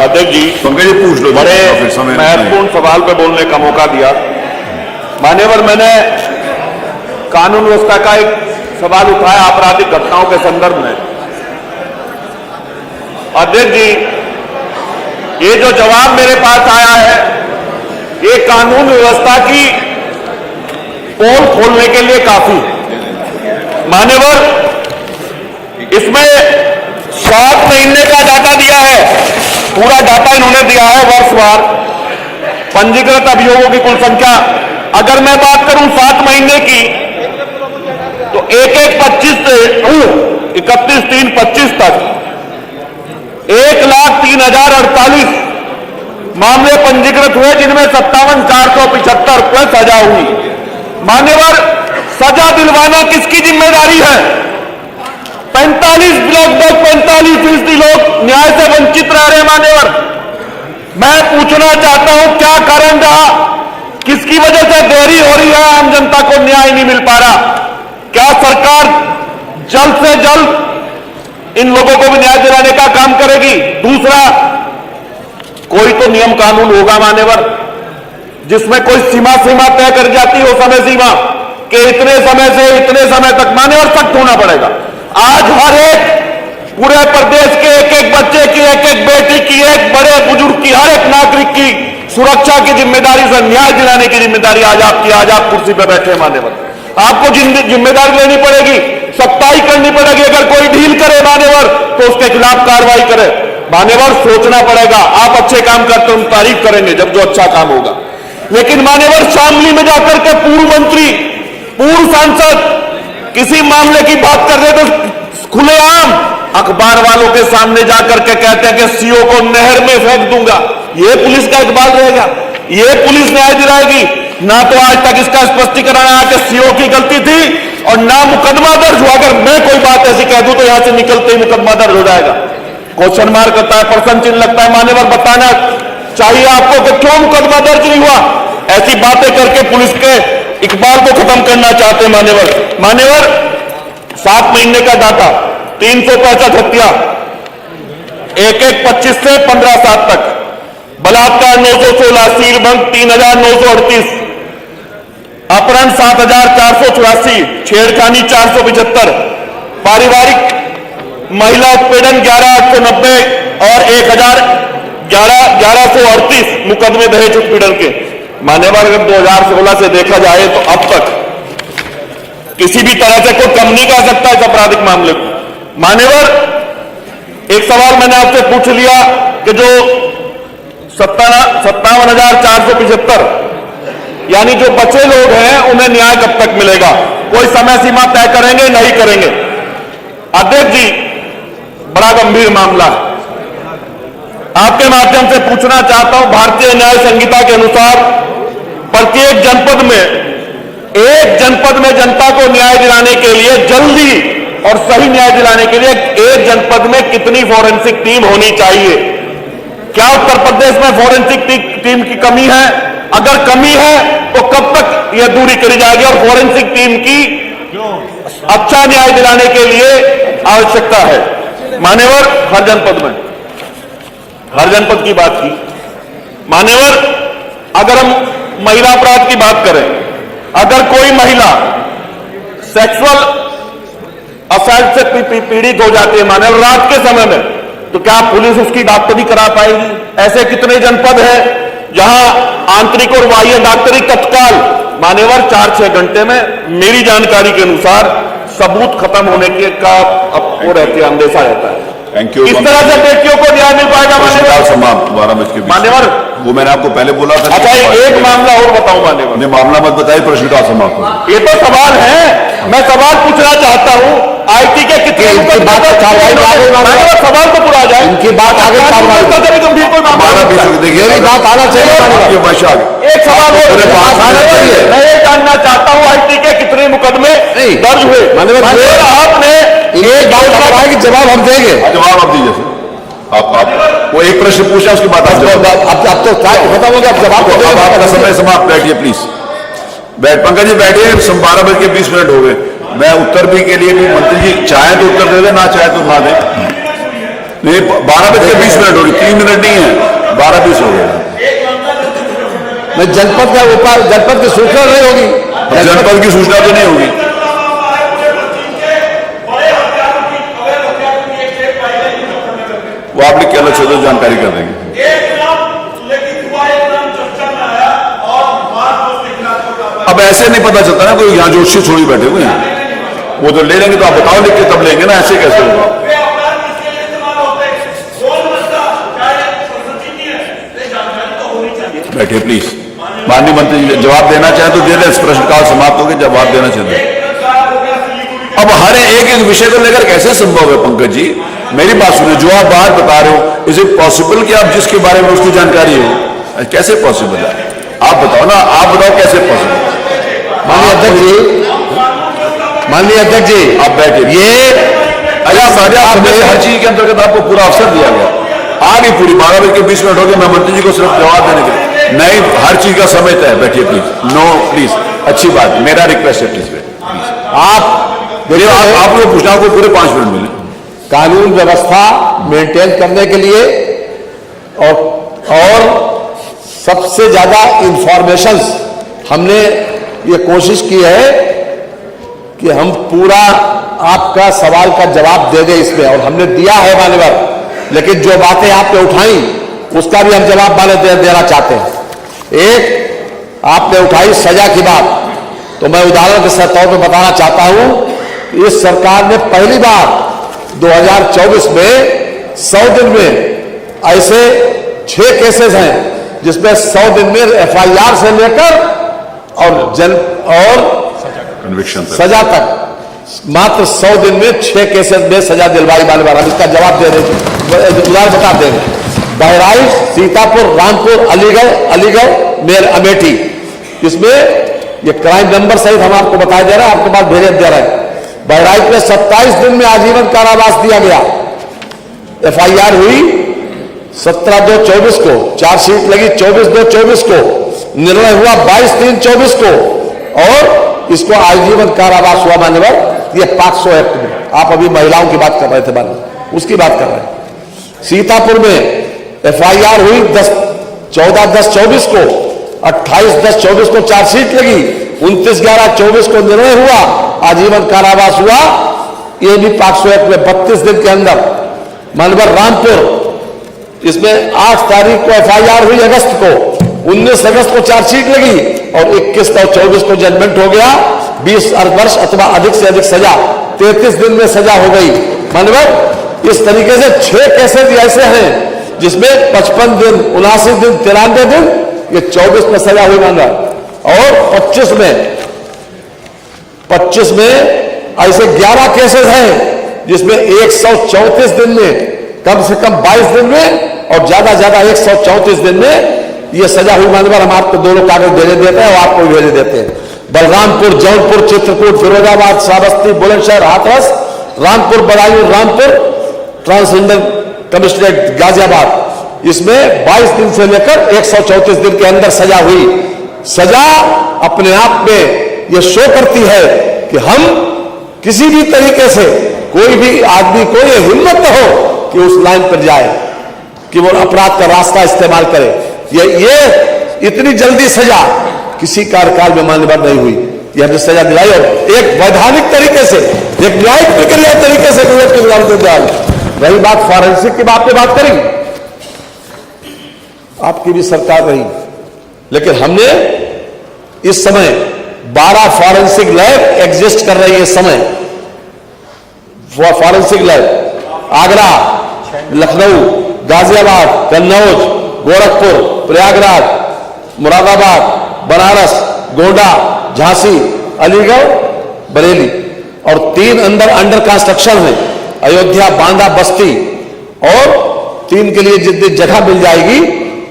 अध्यक्ष जी, पंकज जी पूछ लो, बड़े महत्वपूर्ण सवाल पर बोलने का मौका दिया। मान्यवर, मैंने कानून व्यवस्था का एक सवाल उठाया आपराधिक घटनाओं के संदर्भ में। अध्यक्ष जी, ये जो जवाब मेरे पास आया है, ये कानून व्यवस्था की पोल खोलने के लिए काफी है। मान्यवर, इसमें 7 महीने का डाटा दिया है, पूरा डाटा इन्होंने दिया है वर्षवार पंजीकृत अभियोगों की कुल संख्या। अगर मैं बात करूं 7 महीने की, तो 1/1/25 से 31/3/25 तक 1,03,048 मामले पंजीकृत हुए, जिनमें 57,475 प्लस सजा हुई। मान्यवर, सजा दिलवाना किसकी जिम्मेदारी है? लगभग 45% लोग न्याय से वंचित रह रहे। मान्यवर, मैं पूछना चाहता हूं, क्या कारण रहा, किसकी वजह से देरी हो रही है, आम जनता को न्याय नहीं मिल पा रहा? क्या सरकार जल्द से जल्द इन लोगों को भी न्याय दिलाने का काम करेगी? दूसरा, कोई तो नियम कानून होगा मान्यवर, जिसमें कोई सीमा तय कर जाती हो, समय सीमा कि इतने समय से इतने समय तक। मान्यवर, सख्त होना पड़ेगा। आज हर एक पूरे प्रदेश के एक बच्चे की, एक बेटी की, एक बड़े बुजुर्ग की, हर एक नागरिक की सुरक्षा की जिम्मेदारी से न्याय दिलाने की जिम्मेदारी आज आपकी। आज आप कुर्सी पर बैठे हैं मान्यवर, आपको जिम्मेदारी लेनी पड़ेगी, सख्ताई करनी पड़ेगी। अगर कोई ढील करे मान्यवर, तो उसके खिलाफ कार्रवाई करे। मान्यवर, सोचना पड़ेगा। आप अच्छे काम करते, हम तारीफ करेंगे जब जो अच्छा काम होगा। लेकिन मान्यवर, शामली में जाकर के पूर्व मंत्री, पूर्व सांसद किसी मामले की बात कर रहे तो खुलेआम अखबार वालों के सामने जाकर के कहते हैं कि सीओ को नहर में फेंक दूंगा। यह पुलिस का इकबाल रहेगा? यह पुलिस न्याय दिलाएगी? ना तो आज तक इसका स्पष्टीकरण आया कि सीओ की गलती थी, और ना मुकदमा दर्ज हुआ। अगर मैं कोई बात ऐसी कह दूं तो यहां से निकलते ही मुकदमा दर्ज हो जाएगा। क्वेश्चन मार्क करता है, प्रश्न चिन्ह लगता है। मान्यवर, बताना चाहिए आपको कि क्यों मुकदमा दर्ज नहीं हुआ। ऐसी बातें करके पुलिस के इकबाल को खत्म करना चाहते हैं मान्यवर। 7 महीने का डाटा, 365 हत्या 1/1/25 से 15/7 तक, बलात्कार 916, सीलबंद 3,938, अपहरण 7,484, छेड़खानी 475, पारिवारिक महिला उत्पीड़न 11,890 और 1138 मुकदमे दहेज उत्पीड़न के। मान्यवर, अगर 2016 से देखा जाए तो अब तक किसी भी तरह से कोई कम नहीं कर सकता इस आपराधिक मामले को। मान्यवर, एक सवाल मैंने आपसे पूछ लिया कि जो 57,475 यानी जो बचे लोग हैं, उन्हें न्याय कब तक मिलेगा? कोई समय सीमा तय करेंगे, नहीं करेंगे? अध्यक्ष जी, बड़ा गंभीर मामला है। आपके माध्यम से पूछना चाहता हूं, भारतीय न्याय संहिता के अनुसार प्रत्येक जनपद में, एक जनपद में जनता को न्याय दिलाने के लिए, जल्दी और सही न्याय दिलाने के लिए एक जनपद में कितनी फोरेंसिक टीम होनी चाहिए? क्या उत्तर प्रदेश में फोरेंसिक टीम की कमी है? अगर कमी है तो कब तक यह दूरी करी जाएगी? और फोरेंसिक टीम की अच्छा न्याय दिलाने के लिए आवश्यकता है। मान्यवर, हर जनपद में, हर जनपद की बात की। मान्यवर, अगर हम महिला अपराध की बात करें, अगर कोई महिला सेक्सुअल असल्ट से पीड़ित हो जाती है मान्यवर रात के समय में, तो क्या पुलिस उसकी डॉक्टरी करा पाएगी? ऐसे कितने जनपद हैं जहां आंतरिक और बाह्य डॉक्टरी तत्काल मान्यवर 4-6 घंटे में, मेरी जानकारी के अनुसार सबूत खत्म होने के का वो रहती है, अंदेशा रहता है। Thank you. इस तरह से बेटियों को न्याय मिल पाएगा मान्यवर? वो मैंने आपको पहले बोला था। अच्छा, एक मामला और बताऊं मान्यवर? नहीं, मामला मत बताइए, प्रश्नकाल समाप्त। ये तो सवाल है, मैं सवाल पूछना चाहता हूं, आईटी के कितने सवाल तो पूरा जाए, इनकी बात आगे गंभीर कोई मामला देखिए, बात आना चाहिए। एक सवाल मैं ये जानना चाहता हूं, आईटी के कितने मुकदमे दर्ज हुए? आपने एक बात कि जवाब हम देंगे, जवाब आप दीजिए। आप वो एक प्रश्न पूछा, उसकी बात अब तो खत्म हो गया, जवाब आपका समय समाप्त। बैठिए प्लीज, पंकज जी बैठिए। 12:20 हो गए। मैं उत्तर भी के लिए भी, मंत्री जी चाहे तो उत्तर दे दे, ना चाहे तो ना दे। नहीं, 12:20 हो गए, 3 मिनट नहीं है। जनपद का उपाय, जनपद की सूचना नहीं होगी, जनपद की सूचना तो नहीं होगी। वो आप लिख के अलग से तो जानकारी कर देंगे। अब ऐसे नहीं पता चलता ना, कोई यहाँ जोशी छोड़ी बैठे हुए हैं, वो तो ले लेंगे तो आप बताओ लिख के तब लेंगे ना, ऐसे कैसे होगा। बैठिए प्लीज। माननीय मंत्री जी जवाब देना चाहें तो दे दें, प्रश्नकाल समाप्त हो गया, जवाब देना चाहिए। अब हर एक विषय को लेकर कैसे संभव है पंकज जी, मेरी बात सुनिए, जो आप बात बता रहे हो, इज इट पॉसिबल कि आप जिसके बारे में उसकी जानकारी हो, कैसे पॉसिबल है? आप बताओ ना, आप बताओ कैसे पॉसिबल। माननीय अध्यक्ष जी, माननीय अध्यक्ष जी, आप बैठिए। ये हर चीज के अंतर्गत आपको पूरा अवसर दिया गया, आगे पूरी 12:20 हो गए, मैं मंत्री जी को सिर्फ जवाब देने के लिए नहीं, हर चीज का समय तय है। बैठिए प्लीज, नो प्लीज, अच्छी बात, मेरा रिक्वेस्ट है प्लीज आप लोग पूछना, आपको पूरे 5 मिनट मिले। कानून व्यवस्था मेंटेन करने के लिए और सबसे ज्यादा इंफॉर्मेशंस हमने ये कोशिश की है कि हम पूरा आपका सवाल का जवाब दे दें इसमें, और हमने दिया है मान्यवर, लेकिन जो बातें आपने उठाई उसका भी हम जवाब देना चाहते हैं। एक आपने उठाई सजा की बात, तो मैं उदाहरण के तौर पर बताना चाहता हूं, इस सरकार ने पहली बार 2024 में 100 दिन में ऐसे 6 केसेस हैं जिसमें 100 दिन में FIR से लेकर और कन्विक्शन सजा तक मात्र 100 दिन में 6 केसेस में सजा दिलवाई वाले बार। हम इसका जवाब दे रहे, उदाहरण बता दे रहे। बहराइच, सीतापुर, रामपुर, अलीगढ़ मेर अमेठी, इसमें ये क्राइम नंबर सहित हम आपको बता दे रहे हैं, आपके पास भेजे दे रहे हैं। बहराइच में 27 दिन में आजीवन कारावास दिया गया, FIR हुई 17/2/24 को, चार्जशीट लगी 24/2/24 को, निर्णय हुआ 22/3/24 को, और इसको आजीवन कारावास हुआ मान्यवर, ये POCSO एक्ट में। आप अभी महिलाओं की बात कर रहे थे मान्यवर, उसकी बात कर रहे हैं। सीतापुर में FIR हुई 14/10/24 को, 28/10/24 को चार्जशीट लगी, 29/11/24 को निर्णय हुआ, आजीवन कारावास हुआ, ये भी POCSO एक्ट में 32 दिन के अंदर। मानवर रामपुर, इसमें 8 तारीख को FIR हुई अगस्त को, 19 अगस्त को चार्जशीट लगी, और 21 और 24 को जजमेंट हो गया, 20 वर्ष अथवा अधिक से अधिक सजा, 33 दिन में सजा हो गई। मानवर इस तरीके से 6 केसेस ऐसे हैं जिसमें 55 दिन, 79 दिन, 93 दिन, ये 24 में सजा हुई मानवर, और 25 में ऐसे 11 केसेस हैं जिसमें 134 दिन में, कम से कम 22 दिन में, और ज्यादा 134 दिन में ये सजा हुई मानवर। हम आपको दोनों कागज भेजे देते हैं और आपको भी भेजे देते हैं। बलरामपुर, जौनपुर, चित्रकूट, फिरोजाबाद, श्रावस्ती, बुलंदशहर, हाथरस, रामपुर, बदायूं, रामपुर, ट्रांसजेंडर कमिश्नरेट गाजियाबाद, इसमें 22 दिन से लेकर 134 दिन के अंदर सजा हुई। सजा अपने आप में यह शो करती है कि हम किसी भी तरीके से, कोई भी आदमी को यह हिम्मत न हो कि उस लाइन पर जाए, कि वो अपराध का रास्ता इस्तेमाल करे। ये इतनी जल्दी सजा किसी कार्यकाल में मान्यवर नहीं हुई। यह हमने सजा दिलाई, और एक वैधानिक तरीके से, एक न्यायिक प्रक्रिया तरीके से रही बात फॉरेंसिक की बात पे बात करेंगे, आपकी भी सरकार रही, लेकिन हमने इस समय 12 फॉरेंसिक लैब एग्जिस्ट कर रही है। इस समय फॉरेंसिक लैब आगरा, लखनऊ, गाजियाबाद, कन्नौज, गोरखपुर, प्रयागराज, मुरादाबाद, बनारस, गोंडा, झांसी, अलीगढ़, बरेली, और 3 अंडर कंस्ट्रक्शन है, अयोध्या, बांदा, बस्ती, और 3 के लिए जितनी जगह मिल जाएगी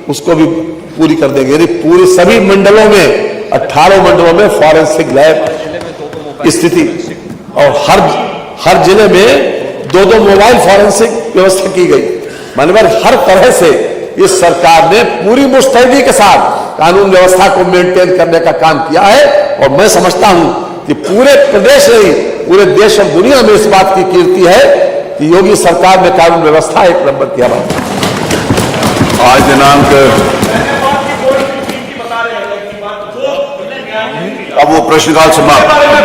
उसको भी पूरी कर देंगे। यदि पूरी सभी मंडलों में, 18 मंडलों में फॉरेंसिक लैब स्थिति, और हर जिले में 2-2 मोबाइल फॉरेंसिक व्यवस्था की गई। मानवर हर तरह से इस सरकार ने पूरी मुस्तैदी के साथ कानून व्यवस्था को मेंटेन करने का काम किया है, और मैं समझता हूं कि पूरे प्रदेश नहीं, पूरे देश और दुनिया में इस बात की कीर्ति है कि योगी सरकार में कानून व्यवस्था 1 नंबर किया। आज दिनांक अब वो प्रश्नकाल समाप्त।